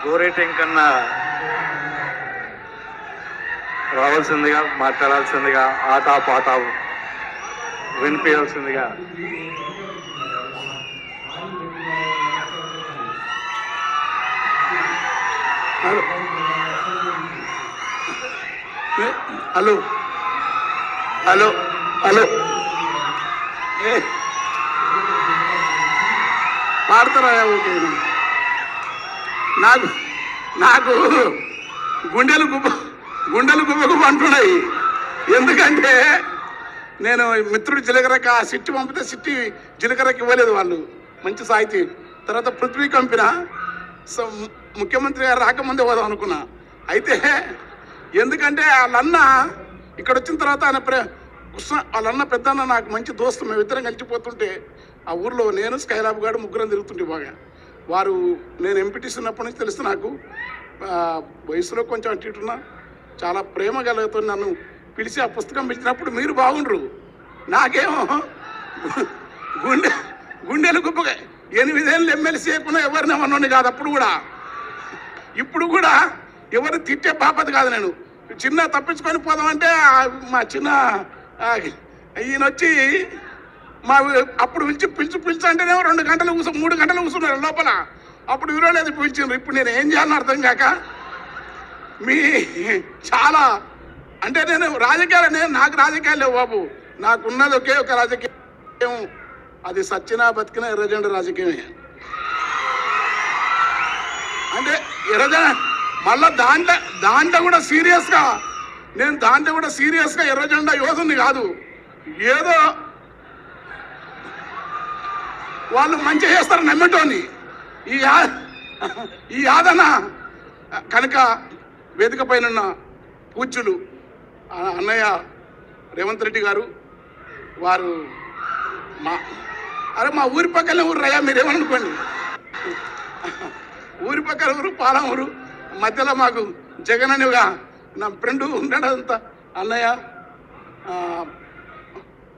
గోరేటం కన్నా రావాల్సిందిగా, మాట్లాడాల్సిందిగా, ఆట పాట వినిపించాల్సిందిగా హలో హలో హలో పాడతారా? ఓకే. నాకు నాకు గుండెలు గుబ్బ అంటున్నాయి. ఎందుకంటే నేను మిత్రుడు జీలకర్రకి ఆ సిట్టి పంపితే సిట్టి జీలకర్రకి ఇవ్వలేదు వాళ్ళు, మంచి సాహితీ. తర్వాత పృథ్వీ కంపిన ముఖ్యమంత్రి గారు రాకముందే పోదాం అనుకున్నా. అయితే ఎందుకంటే వాళ్ళన్న ఇక్కడ వచ్చిన తర్వాత ఆయన వాళ్ళన్న పెద్దన్న నాకు మంచి దోస్తు, మేము ఇద్దరం కలిసిపోతుంటే ఆ ఊర్లో నేను స్కైలాబ్ గారు ముగ్గురం తిరుగుతుంటే బాగా. వారు నేను ఎంపీటీసీ ఉన్నప్పటి నుంచి తెలుసు నాకు, వయసులో కొంచెం అటు ఇటున్నా, చాలా ప్రేమ కలుగుతుంది. నన్ను పిలిచి ఆ పుస్తకం పిలిచినప్పుడు మీరు బాగుండ్రు, నాకేమో గుండెలు గుప్పగా 8 ఏళ్ళు ఎమ్మెల్సీ చేయకుండా ఎవరిని ఏమన్నా కాదు అప్పుడు కూడా. ఇప్పుడు కూడా ఎవరు తిట్టే బాపతి కాదు. నేను చిన్న తప్పించుకొని పోదామంటే మా చిన్న ఈయన వచ్చి మా అప్పుడు పిలిచి అంటేనే 2 గంటలు 3 గంటలు కూర్చున్నారు లోపల. అప్పుడు విరోలేదు పిలిచిండ్రు. ఇప్పుడు నేను ఏం చేయాలని అర్థం కాక మీ చాలా అంటే నేను నాకు రాజకీయాలు లేవు బాబు. నాకున్నది ఒకే ఒక రాజకీయం, అది సచ్చినా బతికినా ఎర్రజెండ రాజకీయమే. అంటే ఎర్రజెండ మళ్ళా దాంట్లో కూడా సీరియస్గా ఎర్రజెండా యోధుని కాదు. ఏదో వాళ్ళు మంచిగా చేస్తారు నమ్మటోని ఈ ఆదన కనుక వేదిక పైన పూజ్యులు అన్నయ్య రేవంత్ రెడ్డి గారు వారు మా ఊరి పక్కనే ఊరు రయ్యా, మీరేమనుకోండి. ఊరి పక్కన ఊరు పాలం ఊరు, మధ్యలో మాకు జగన్ అనేగా నా ఫ్రెండ్ ఉండడంతా. అన్నయ్య,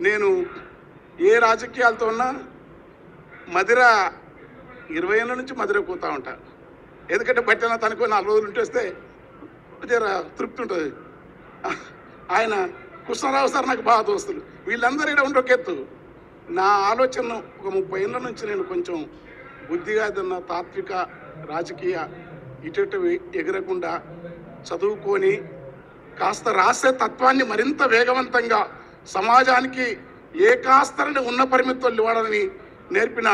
నేను ఏ రాజకీయాలతో ఉన్నా మదిర 20 ఏళ్ళ నుంచి మదిర పోతూ ఉంటా. ఎందుకంటే బట్టిన తనకు 4 రోజులు ఉంటే వస్తే జర తృప్తి ఉంటుంది. ఆయన కృష్ణారావు సార్ నాకు బాగా దోస్తులు, వీళ్ళందరూ ఇక్కడ ఉండే ఒక ఎత్తు. నా ఆలోచన ఒక 30 ఏళ్ళ నుంచి నేను కొంచెం బుద్ధిగా ఏదన్నా తాత్విక రాజకీయ ఇటు ఎగరకుండా చదువుకొని కాస్త రాసే తత్వాన్ని మరింత వేగవంతంగా సమాజానికి ఏ కాస్తరని ఉన్న పరిమితులు ఇవ్వాలని నేర్పిన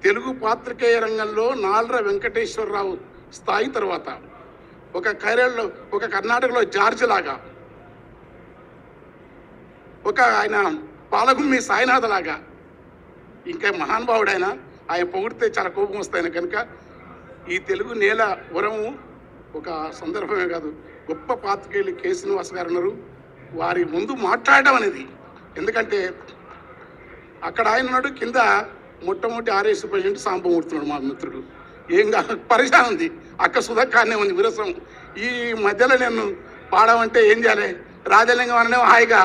తెలుగు పాత్రికేయ రంగంలో నాల్ర వెంకటేశ్వరరావు స్థాయి తర్వాత ఒక కర్ణాటకలో జార్జ్ లాగా, ఆయన పాలగుమ్మి సాయినాథ లాగా, ఇంకా మహానుభావుడు ఆయన పొగిడితే చాలా కోపం వస్తాయని. కనుక ఈ తెలుగు నేల వరము ఒక సందర్భమే కాదు, గొప్ప పాత్రికేయులు కె శ్రీనివాస్ గారు ఉన్నారు. వారి ముందు మాట్లాడడం అనేది, ఎందుకంటే అక్కడ ఆయన ఉన్నాడు, కింద మొట్టమొదటి ఆర్ఎస్ ప్రెసిడెంట్ సాంబమూర్తున్నాడు మా మిత్రుడు. ఏం పరిశాన్ ఉంది, అక్క సుధక్కానే ఉంది విరసం. ఈ మధ్యలో నేను పాడమంటే ఏం చేయాలి, రాజలింగం అననే హాయిగా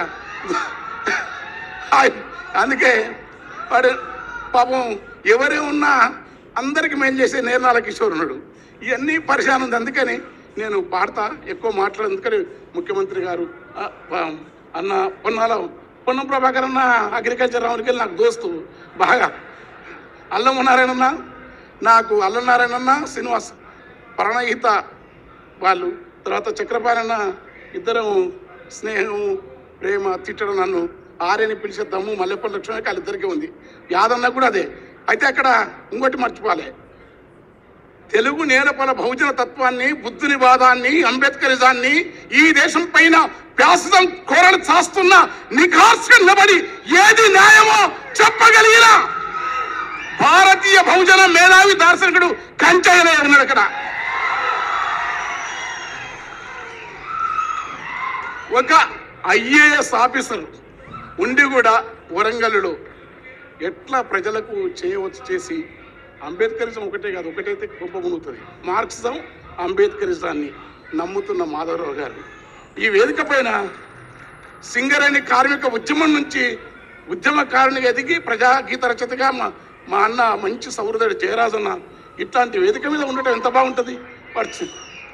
అందుకే వాడు పాపం ఎవరే ఉన్నా అందరికి మేలు చేసే నేర్నాల కిషోర్ ఉన్నాడు. ఇవన్నీ పరిశాన్ ఉంది. అందుకని నేను పాడతా, ఎక్కువ మాట్లాడు. అందుకని ముఖ్యమంత్రి గారు అన్న పొన్నం ప్రభాకర్ అన్న అగ్రికల్చర్ రావునికి వెళ్ళి నాకు దోస్తు బాగా. అల్లమనారాయణన్న నాకు అల్లనారాయణన్న శ్రీనివాస్ ప్రణయిత వాళ్ళు, తర్వాత చక్రపాణన్న, ఇద్దరం స్నేహం ప్రేమ తిట్టడం, నన్ను ఆర్యని పిలిచే దమ్ము మల్లెపల్లి లక్ష్మణకి వాళ్ళిద్దరికీ ఉంది. యాదన్న కూడా అదే. అయితే అక్కడ ఇంకోటి మర్చిపోలే, తెలుగు నేలపల బహుజన తత్వాన్ని, బుద్ధుని వాదాన్ని, అంబేద్కరిజాన్ని ఈ దేశం పైన వ్యాసం కోరలు చాస్తున్న నిఖార్సుగా నిలబడి ఏది న్యాయమో చెప్పగలిగిన భారతీయ బహుజన మేధావి దార్శనికుడు కంచయ్యనే ఉన్నాడు. అక్కడ ఒక ఐఏఎస్ ఆఫీసర్ ఉండి కూడా వరంగల్లో ఎట్లా ప్రజలకు చేయవచ్చు చేసి, అంబేద్కరిజం ఒకటే కాదు, ఒకటైతే గొప్ప మునుగుతుంది. మార్క్సిజం అంబేద్కరిజాన్ని నమ్ముతున్న మాధవరావు గారు ఈ వేదిక పైన సింగరేణి కార్మిక ఉద్యమం నుంచి ఉద్యమకారునిగా ఎదిగి ప్రజాగీత రచయితగా మా అన్న మంచి సౌహృదుడు జయరాజన్న ఇట్లాంటి వేదిక మీద ఉండటం ఎంత బాగుంటుంది.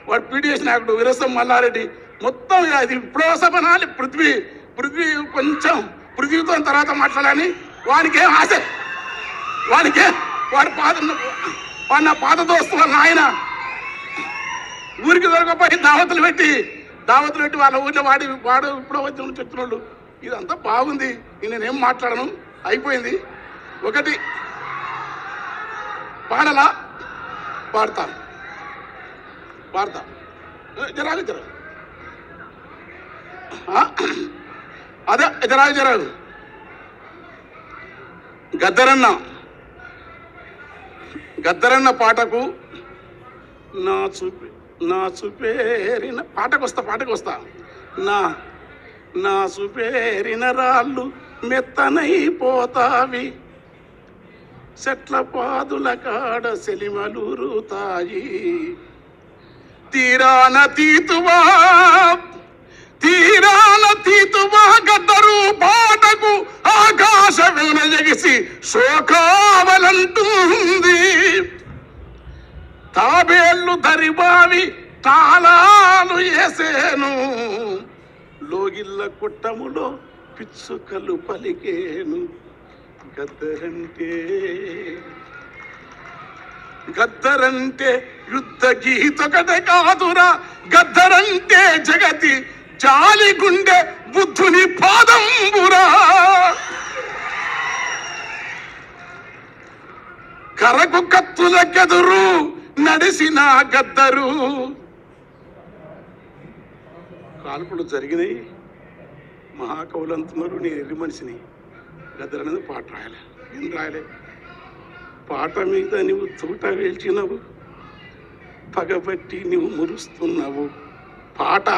వాడు పీడిఎస్ నాయకుడు వీరసం మల్లారెడ్డి మొత్తం అది విప్లవసభనాలి పృథ్వీ కొంచెం పృథ్వీతో తర్వాత మాట్లాడాలని వాడికేం ఆశ, వాడు నా పాత దోస్తు వాళ్ళ నాయన ఊరికి దొరకపోయి దావతులు పెట్టి వాళ్ళ ఊరిలో వాడు ఇప్పుడు వచ్చి చెప్తున్నాడు. ఇదంతా బాగుంది, నేనేం మాట్లాడను, అయిపోయింది. ఒకటి పాడలా పాడతా జరాగు అదే జరాగు గద్దరన్న పాటకు నా చూపేరిన పాటకు వస్తా నా చూపేరిన రాళ్ళు మెత్తనైపోతావి, చెట్ల పాదుల కాడ సెలిమలూరుతాయి, తీరాన తీతువా గద్దరు పాటకు ఆకాశమేన ఎగిసి శోకావలంటుంది, తాబేళ్ళు దరిబావి తాళాలు వేసేను, లోగిళ్ళ కుట్టములో పిచ్చుకలు పలికేను, గద్దరంటే యుద్ధ గీతొకటే కాదురా, గద్దరంటే జగతి జాలి గుండె బుద్ధుని పాదంబురా, కరకు కత్తులకెదురు నడిసిన గద్దరు. కాల్పులు జరిగినాయి, మహాకవులు అంటున్నారు, నేను ఎర్రి మనిషిని, గద్దరు అనేది పాట రాయలే. ఏం రాయలే, పాట మీద నువ్వు తూట వేల్చినవు, పగబట్టి నువ్వు మురుస్తున్నావు. పాట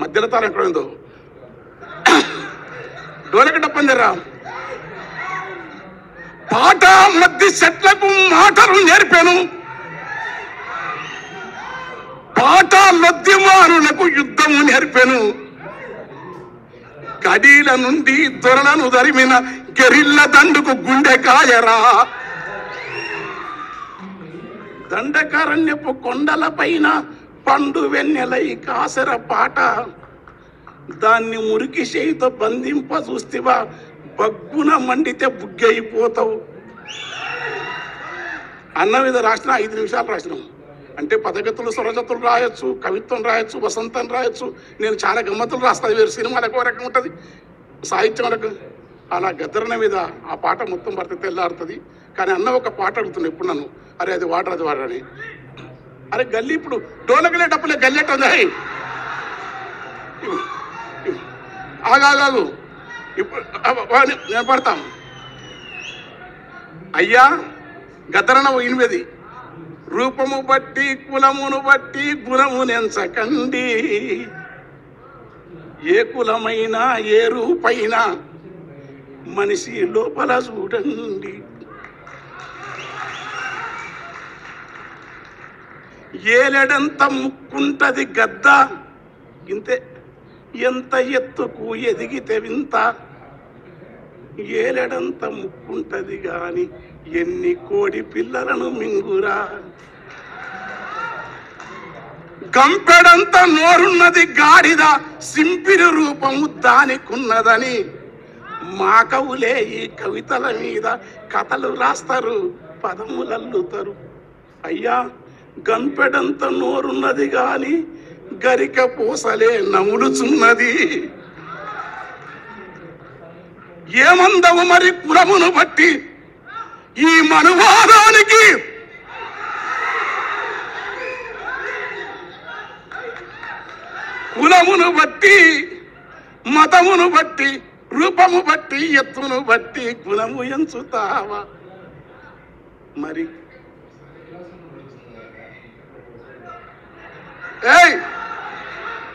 మధ్యలో తాను ఎక్కడైందో డోలక డప్పందిరా, పాట మధ్య చెట్లకు మాటలు నేర్పాను, పాట లొద్దిమారులకు యుద్ధము నేర్పాను, కడీల నుండి దొరలను దరిమిన గెరిల్ల దండుకు గుండె కాయరా, దండకారణ్యపు కొండల పైన పండు వెన్నెలై కాసర పాట, దాన్ని మురికి చేయితో బంధింప చూస్తేవా బగ్గున మండితే బుగ్గైపోతావు. అన్న మీద రాసిన 5 నిమిషాలు రాసినాం. అంటే పదగతులు స్వరజతులు రాయొచ్చు, కవిత్వం రాయొచ్చు, వసంతం రాయొచ్చు. నేను చాలా గమ్మతులు రాస్తాను, వేరు సినిమాలకు ఒక రకం ఉంటుంది, సాహిత్యం రకం. అలా గద్దరన మీద ఆ పాట మొత్తం పడితే తెల్లారుతుంది. కానీ అన్న ఒక పాట అడుగుతున్నాను ఎప్పుడు నన్ను, అరే అది వాడని. అరే గల్లీ ఇప్పుడు డోలకలే డప్పులే గల్లెట్టుంది, ఆగాగు ఇప్పుడు నేను పడతాం. అయ్యా గద్దరన 8 రూపము బట్టి కులమును బట్టి గుణము నెంచకండి, ఏ కులమైనా ఏ రూపైనా మనిషి లోపల చూడండి, ఏలెడంత ముక్కుంటది గద్ద ఇంతే, ఎంత ఎత్తుకు ఎదిగితే వింత, ఏలెడంత ముక్కుంటది గాని ఎన్ని కోడి పిల్లలను మింగురా, గంపెడంత నోరున్నది గాడిద సింపిరి రూపము దానికున్నదని, మా కవులే ఈ కవితల మీద కథలు రాస్తారు, పదములల్లుతారు. అయ్యా గంపెడంత నోరున్నది గాని గరిక పూసలే నములుచున్నది, ఏమందవు మరి కులమును బట్టి ఈ మనువాదానికి, కులమును బట్టి మతమును బట్టి రూపము బట్టి ఎత్తును బట్టి గుణము ఎంచుతావా మరి? ఏయ్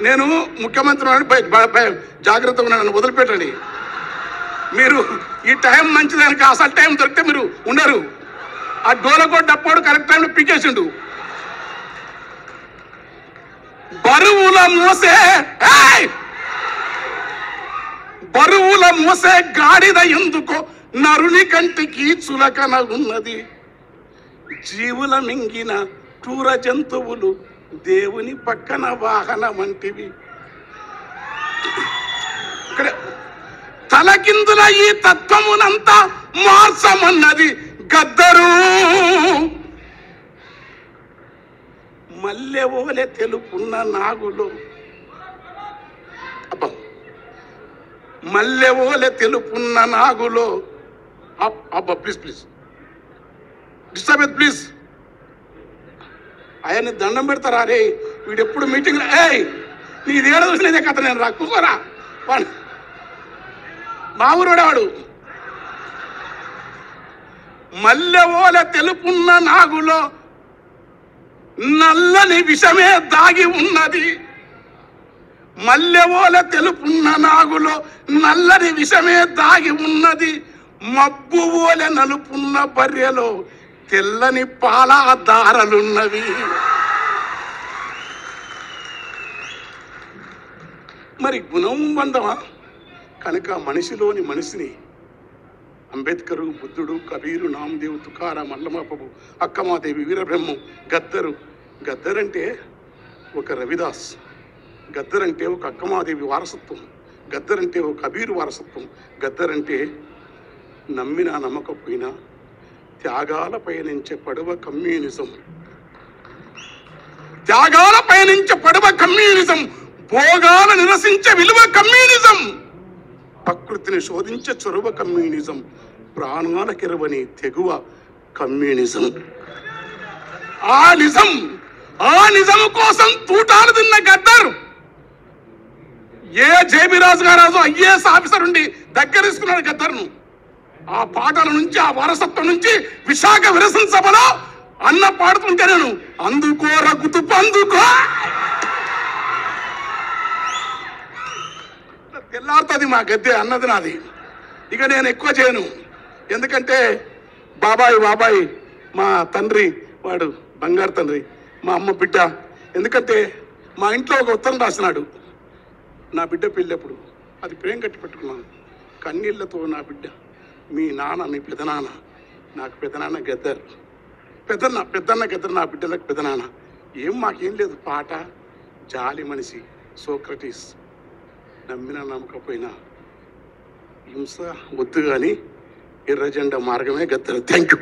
నేను ముఖ్యమంత్రి జాగ్రత్తగా నన్ను వదిలిపెట్టండి. మీరు ఈ టైం మంచిదానికి అసలు టైం దొరికితే మీరు ఉండరు. ఆ డోలకోట డప్పోడు కరెక్ట్ టైంలో పికేసిండు. బరువుల మోసే గాడిద ఎందుకో నరుని కంటికి చులకన ఉన్నది, జీవుల మింగిన క్రూర జంతువులు దేవుని పక్కన వాహన వంటివి. ఇక్కడ తలకిందుల ఈ తత్వమునంతా మార్చమన్నది గద్దరు. మల్లెవోలె తెలుపున్న నాగులో, అబ్బా, మల్లెవోలె తెలుపున్న నాగులో, అబ్బా ప్లీజ్ ప్లీజ్ డిస్టర్బ్ ప్లీజ్. ఆయన్ని దండం పెడతారా రే, వీడు ఎప్పుడు మీటింగ్ నీది ఏడ చూసినదే కథ. నేను రా కూర్చోరా, వాడు మా ఊరోడా వాడు. మల్లెవోలె తెలుపున్న నాగులో నల్లని విషమే దాగి ఉన్నది. మల్లెవోలె తెలుపున్న నాగులో నల్లని విషమే దాగి ఉన్నది. మబ్బు ఓలె నలుపున్న బర్రెలో తెల్లని పాల దారలున్నవి. మరి గుణం బంధమా? కనుక మనిషిలోని మనిషిని అంబేద్కరు, బుద్ధుడు, కబీరు, నామదేవ్, తుకారాం, అల్లమాపబు, అక్కమాదేవి, వీరబ్రహ్మం, గద్దరు. గద్దరంటే ఒక రవిదాస్, గద్దరంటే ఒక అక్కమాదేవి వారసత్వం, గద్దరంటే ఒక కబీరు వారసత్వం, గద్దరంటే నమ్మినా నమ్మకపోయినా త్యాగాల పయనించే పడవ కమ్యూనిజం. త్యాగాల పయనించే పడవ కమ్యూనిజం, భోగాల నిరసించే విలువ కమ్యూనిజం, ప్రకృతిని శోధించే చొరవ కమ్యూనిజం, ప్రాణాల కెరవని తెగువ కమ్యూనిజం. ఆ నిజం కోసం తూటాలు తిన్న గద్దర్ ఏ జేబీరాజు గారు ఐఏఎస్ ఆఫీసర్ ఉండి దగ్గర తీసుకున్నాడు గద్దర్ను. ఆ పాటల నుంచి, ఆ వారసత్వం నుంచి విశాఖ విరసన సభలో అన్న పాడుతుంటే నేను అందుకో రగుతు పందుకో తెల్లారుతుంది మా గద్దె అన్నది నాది. ఇక నేను ఎక్కువ చేయను, ఎందుకంటే బాబాయ్ మా తండ్రి, వాడు బంగారు తండ్రి, మా అమ్మ బిడ్డ. ఎందుకంటే మా ఇంట్లో ఒక ఉత్తరం రాసినాడు నా బిడ్డ పెళ్ళప్పుడు. అది ప్రేమ కట్టి పెట్టుకున్నాను కన్నీళ్లతో. నా బిడ్డ, మీ నాన్న, మీ పెదనాన్న, నాకు పెదనాన్న గద్దర్, పెద్దన్న గద్దర్, నా బిడ్డలకు పెదనాన్న. మాకేం లేదు, పాట, జాలి మనిషి, సోక్రటీస్. నమ్మినా నమ్మకపోయినా హింస వద్దు కానీ ఎర్రజెండా మార్గమే గద్దర్. Thank you.